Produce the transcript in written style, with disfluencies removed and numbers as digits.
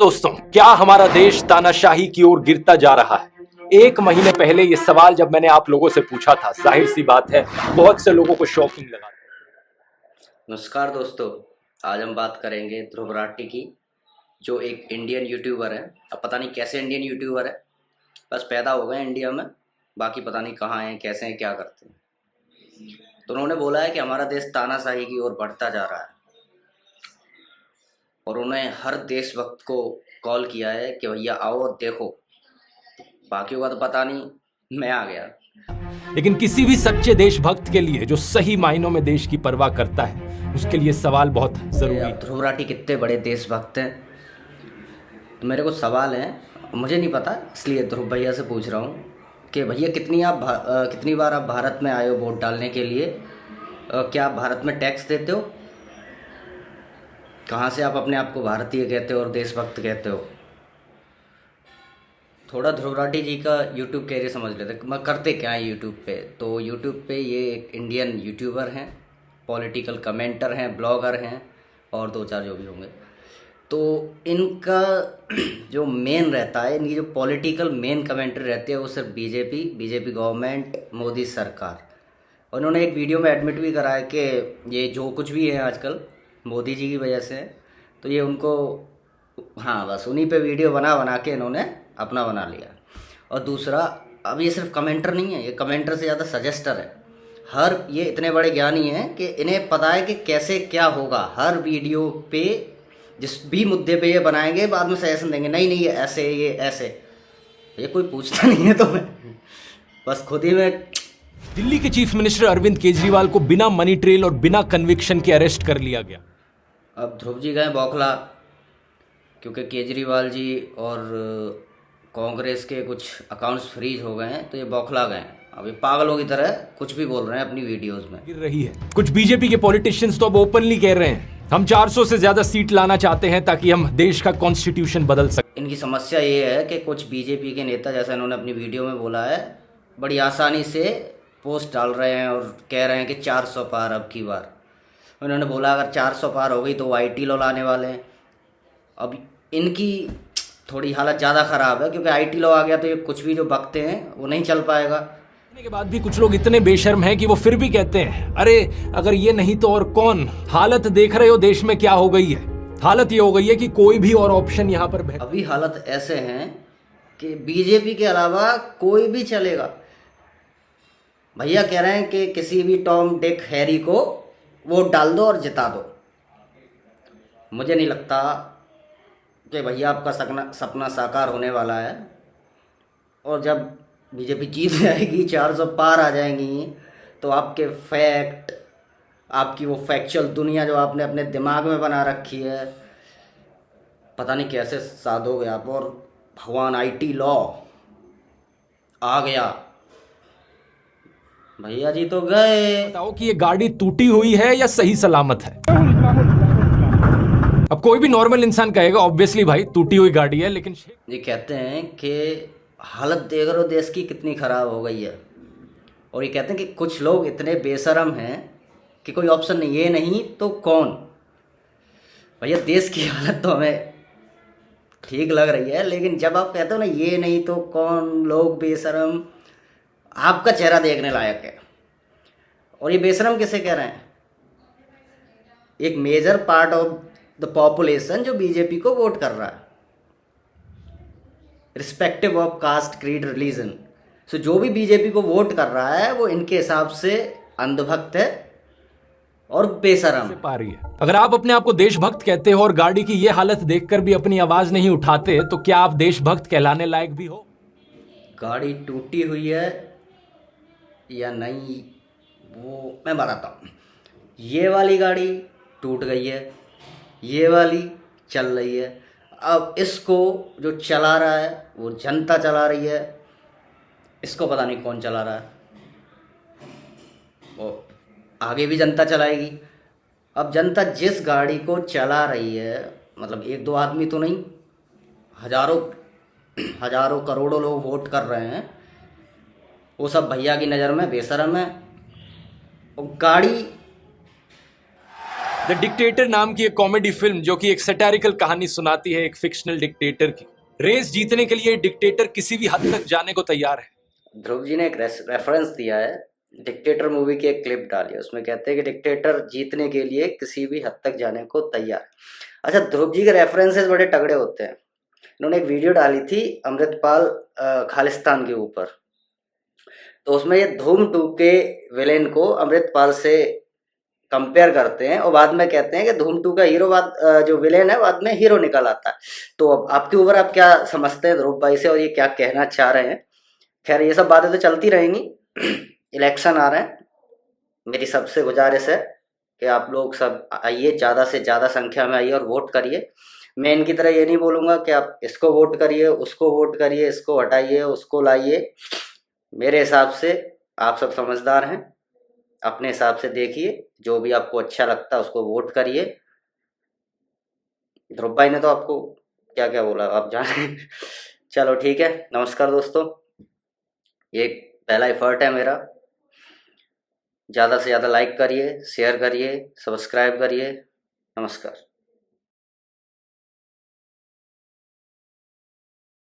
दोस्तों, क्या हमारा देश तानाशाही की ओर गिरता जा रहा है? एक महीने पहले ये सवाल जब मैंने आप लोगों से पूछा था, जाहिर सी बात है बहुत से लोगों को शॉकिंग लगा। नमस्कार दोस्तों, आज हम बात करेंगे ध्रुव राठी की, जो एक इंडियन यूट्यूबर है। अब पता नहीं कैसे इंडियन यूट्यूबर है, बस पैदा हो गए इंडिया में, बाकी पता नहीं कहाँ हैं, कैसे हैं, क्या करते हैं। तो उन्होंने बोला है कि हमारा देश तानाशाही की ओर बढ़ता जा रहा है, और उन्हें हर देशभक्त को कॉल किया है कि भैया आओ और देखो। बाकियों का तो पता नहीं, मैं आ गया। लेकिन किसी भी सच्चे देशभक्त के लिए जो सही मायनों में देश की परवाह करता है, उसके लिए सवाल बहुत जरूरी है। ध्रुव राठी कितने बड़े देशभक्त हैं, तो मेरे को सवाल है, मुझे नहीं पता, इसलिए ध्रुव भैया से पूछ रहा हूँ कि भैया कितनी बार आप भारत में आए हो वोट डालने के लिए? क्या आप भारत में टैक्स देते हो? कहाँ से आप अपने आप को भारतीय कहते हो और देशभक्त कहते हो? थोड़ा ध्रुव राठी जी का यूट्यूब कैरियर समझ लेते, मैं करते क्या है यूट्यूब पे। तो यूट्यूब पे ये एक इंडियन यूट्यूबर हैं, पॉलिटिकल कमेंटर हैं, ब्लॉगर हैं, और दो चार जो भी होंगे। तो इनका जो मेन रहता है, इनकी जो पॉलिटिकल मेन कमेंट्री रहती है, वो सिर्फ बीजेपी गवर्नमेंट, मोदी सरकार। और उन्होंने एक वीडियो में एडमिट भी करा है कि ये जो कुछ भी है आजकल मोदी जी की वजह से है। तो ये उनको, हाँ, बस उन्हीं पे वीडियो बना बना के इन्होंने अपना बना लिया। और दूसरा, अब ये सिर्फ कमेंटर नहीं है, ये कमेंटर से ज़्यादा सजेस्टर है। ये इतने बड़े ज्ञानी हैं कि इन्हें पता है कि कैसे क्या होगा। हर वीडियो पे जिस भी मुद्दे पे ये बनाएंगे, बाद में सजेशन देंगे, नहीं ये ऐसे, ये ऐसे। ये कोई पूछता नहीं है, तो मैं बस खुद ही में। दिल्ली के चीफ मिनिस्टर अरविंद केजरीवाल को बिना मनी ट्रेल और बिना कन्विक्शन के अरेस्ट कर लिया गया। अब ध्रुव जी गए बौखला, क्योंकि केजरीवाल जी और कांग्रेस के कुछ अकाउंट्स फ्रीज हो गए हैं, तो ये बौखला गए हैं। अभी पागलों की तरह कुछ भी बोल रहे हैं अपनी वीडियोस में। गिर रही है। कुछ बीजेपी के पॉलिटिशियंस तो अब ओपनली कह रहे हैं हम 400 से ज्यादा सीट लाना चाहते हैं ताकि हम देश का कॉन्स्टिट्यूशन बदल सकें। इनकी समस्या ये है कि कुछ बीजेपी के नेता, जैसा इन्होंने अपनी वीडियो में बोला है, बड़ी आसानी से पोस्ट डाल रहे हैं और कह रहे हैं कि 400 पार अब की बार। उन्होंने बोला अगर 400 पार हो गई तो IT लॉ लाने वाले हैं। अब इनकी थोड़ी हालत ज़्यादा ख़राब है, क्योंकि IT लॉ आ गया तो ये कुछ भी जो बकते हैं वो नहीं चल पाएगा। के बाद भी कुछ लोग इतने बेशर्म हैं कि वो फिर भी कहते हैं अरे अगर ये नहीं तो और कौन। हालत देख रहे हो देश में क्या हो गई है। हालत ये हो गई है कि कोई भी और ऑप्शन यहाँ पर अभी हालत ऐसे हैं कि बीजेपी के अलावा कोई भी चलेगा। भैया कह रहे हैं कि किसी भी टॉम डिक हैरी को वोट डाल दो और जिता दो। मुझे नहीं लगता कि भैया आपका सपना साकार होने वाला है। और जब बीजेपी जीत जाएगी, 400 पार आ जाएंगी, तो आपके फैक्ट, आपकी वो फैक्चुअल दुनिया जो आपने अपने दिमाग में बना रखी है, पता नहीं कैसे साधोगे आप। और भगवान IT लॉ आ गया, भैया जी तो गए। बताओ कि ये गाड़ी टूटी हुई है या सही सलामत है। अब कोई भी नॉर्मल इंसान कहेगा ऑब्वियसली भाई टूटी हुई गाड़ी है, लेकिन ये कहते हैं कि हालत देख रहे हो देश की कितनी ख़राब हो गई है। और ये कहते हैं कि कुछ लोग इतने बेशरम हैं कि कोई ऑप्शन नहीं, ये नहीं तो कौन। भैया देश की हालत तो हमें ठीक लग रही है, लेकिन जब आप कहते हो ना ये नहीं तो कौन, लोग बेशरम, आपका चेहरा देखने लायक है। और ये बेशरम किसे कह रहे हैं? एक major part of the population जो बीजेपी को वोट कर रहा है, respective of caste, creed, religion. So जो भी बीजेपी को वोट कर रहा है वो इनके हिसाब से अंधभक्त है और बेशरम पा रही है। अगर आप अपने आप को देशभक्त कहते हो और गाड़ी की ये हालत देखकर भी अपनी आवाज नहीं उठाते, तो क्या आप देशभक्त कहलाने लायक भी हो? गाड़ी टूटी हुई है या नहीं वो मैं बताता हूँ। ये वाली गाड़ी टूट गई है, ये वाली चल रही है। अब इसको जो चला रहा है वो जनता चला रही है, इसको पता नहीं कौन चला रहा है, वो आगे भी जनता चलाएगी। अब जनता जिस गाड़ी को चला रही है, मतलब एक दो आदमी तो नहीं, हजारों करोड़ों लोग वोट कर रहे हैं, वो सब भैया की नज़र में बेशरम है। और गाड़ी द डिक्टेटर नाम की एक कॉमेडी फिल्म जो कि एक सैटारिकल कहानी सुनाती है एक फिक्शनल डिक्टेटर की। रेस जीतने के लिए डिक्टेटर किसी भी हद तक जाने को तैयार है। ध्रुव जी ने एक रेफरेंस दिया है, डिक्टेटर मूवी की एक क्लिप डाली है, उसमें कहते हैं कि डिक्टेटर जीतने के लिए किसी भी हद तक जाने को तैयार। अच्छा, ध्रुव जी के रेफरेंसेस बड़े तगड़े होते हैं। इन्होंने एक वीडियो डाली थी अमृतपाल खालिस्तान के ऊपर, तो उसमें ये धूम 2 के विलेन को अमृतपाल से कंपेयर करते हैं और बाद में कहते हैं कि धूम 2 का हीरो जो विलेन है बाद में हीरो निकल आता है। तो अब आपके ऊपर आप क्या समझते हैं ध्रुव भाई से, और ये क्या कहना चाह रहे हैं? खैर ये सब बातें तो चलती रहेंगी। इलेक्शन आ रहे हैं, मेरी सबसे गुजारिश है कि आप लोग सब आइए, ज़्यादा से ज़्यादा संख्या में आइए और वोट करिए। मैं इनकी तरह ये नहीं बोलूँगा कि आप इसको वोट करिए, उसको वोट करिए, इसको हटाइए, उसको लाइए। मेरे हिसाब से आप सब समझदार हैं, अपने हिसाब से देखिए, जो भी आपको अच्छा लगता है उसको वोट करिए। ध्रुव भाई ने तो आपको क्या क्या बोला आप जाने। चलो ठीक है, नमस्कार दोस्तों, ये पहला एफर्ट है मेरा। ज़्यादा से ज़्यादा लाइक करिए, शेयर करिए, सब्सक्राइब करिए। नमस्कार।